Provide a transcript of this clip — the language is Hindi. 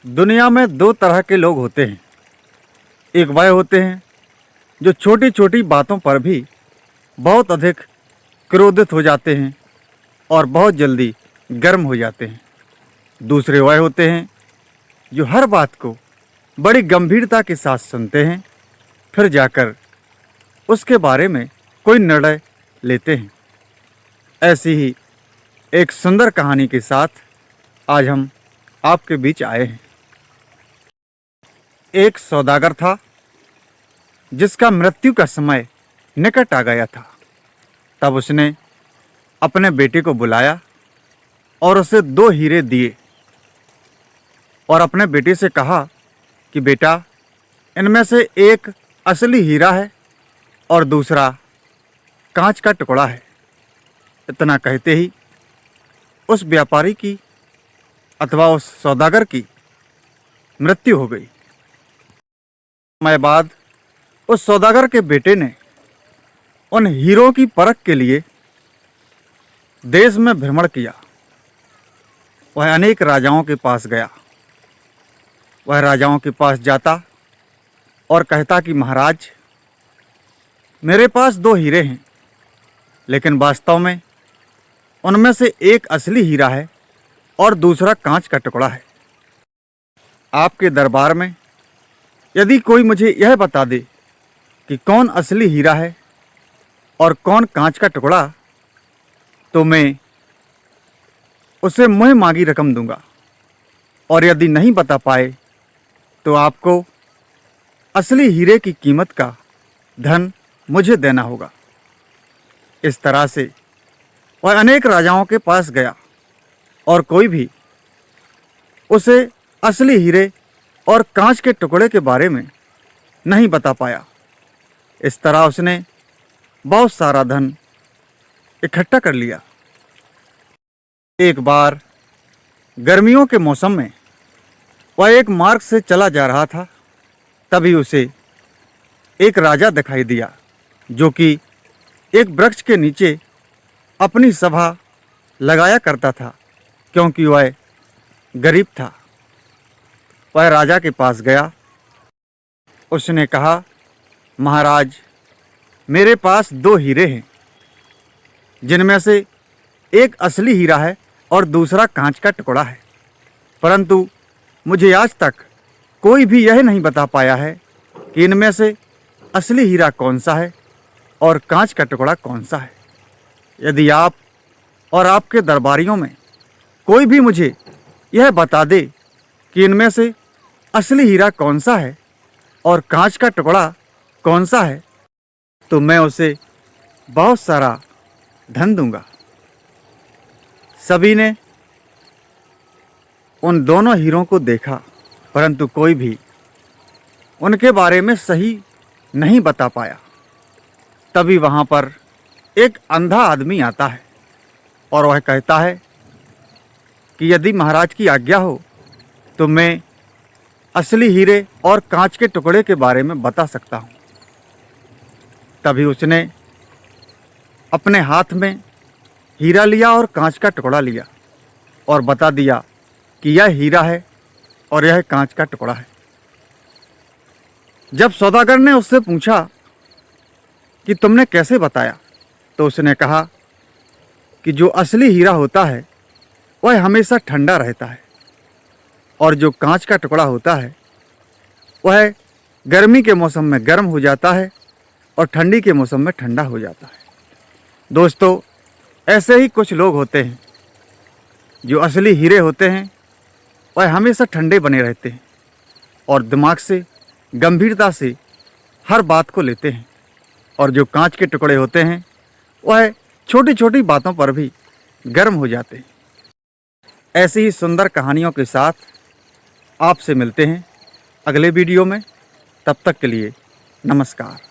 दुनिया में दो तरह के लोग होते हैं। एक वह होते हैं जो छोटी छोटी बातों पर भी बहुत अधिक क्रोधित हो जाते हैं और बहुत जल्दी गर्म हो जाते हैं। दूसरे वह होते हैं जो हर बात को बड़ी गंभीरता के साथ सुनते हैं, फिर जाकर उसके बारे में कोई निर्णय लेते हैं। ऐसी ही एक सुंदर कहानी के साथ आज हम आपके बीच आए हैं। एक सौदागर था जिसका मृत्यु का समय निकट आ गया था। तब उसने अपने बेटे को बुलाया और उसे 2 हीरे दिए और अपने बेटे से कहा कि बेटा, इनमें से एक असली हीरा है और दूसरा कांच का टुकड़ा है। इतना कहते ही उस व्यापारी की अथवा उस सौदागर की मृत्यु हो गई। समय बाद उस सौदागर के बेटे ने उन हीरों की परख के लिए देश में भ्रमण किया। वह अनेक राजाओं के पास गया। वह राजाओं के पास जाता और कहता कि महाराज, मेरे पास 2 हीरे हैं, लेकिन वास्तव में उनमें से एक असली हीरा है और दूसरा कांच का टुकड़ा है। आपके दरबार में यदि कोई मुझे यह बता दे कि कौन असली हीरा है और कौन कांच का टुकड़ा, तो मैं उसे मुँह मांगी रकम दूंगा, और यदि नहीं बता पाए तो आपको असली हीरे की कीमत का धन मुझे देना होगा। इस तरह से वह अनेक राजाओं के पास गया और कोई भी उसे असली हीरे और कांच के टुकड़े के बारे में नहीं बता पाया। इस तरह उसने बहुत सारा धन इकट्ठा कर लिया। एक बार गर्मियों के मौसम में वह एक मार्ग से चला जा रहा था। तभी उसे एक राजा दिखाई दिया जो कि एक वृक्ष के नीचे अपनी सभा लगाया करता था, क्योंकि वह गरीब था। वह राजा के पास गया। उसने कहा, महाराज, मेरे पास 2 हीरे हैं, जिनमें से एक असली हीरा है और दूसरा कांच का टुकड़ा है, परंतु मुझे आज तक कोई भी यह नहीं बता पाया है कि इनमें से असली हीरा कौन सा है और कांच का टुकड़ा कौन सा है। यदि आप और आपके दरबारियों में कोई भी मुझे यह बता दे कि इनमें से असली हीरा कौन सा है और कांच का टुकड़ा कौन सा है, तो मैं उसे बहुत सारा धन दूंगा। सभी ने उन दोनों हीरों को देखा, परंतु कोई भी उनके बारे में सही नहीं बता पाया। तभी वहाँ पर एक अंधा आदमी आता है और वह कहता है कि यदि महाराज की आज्ञा हो तो मैं असली हीरे और कांच के टुकड़े के बारे में बता सकता हूँ। तभी उसने अपने हाथ में हीरा लिया और कांच का टुकड़ा लिया और बता दिया कि यह हीरा है और यह कांच का टुकड़ा है। जब सौदागर ने उससे पूछा कि तुमने कैसे बताया, तो उसने कहा कि जो असली हीरा होता है वह हमेशा ठंडा रहता है, और जो कांच का टुकड़ा होता है वह गर्मी के मौसम में गर्म हो जाता है और ठंडी के मौसम में ठंडा हो जाता है। दोस्तों, ऐसे ही कुछ लोग होते हैं। जो असली हीरे होते हैं वह हमेशा ठंडे बने रहते हैं और दिमाग से, गंभीरता से हर बात को लेते हैं, और जो कांच के टुकड़े होते हैं वह छोटी छोटी बातों पर भी गर्म हो जाते हैं। ऐसी ही सुंदर कहानियों के साथ आपसे मिलते हैं अगले वीडियो में। तब तक के लिए नमस्कार।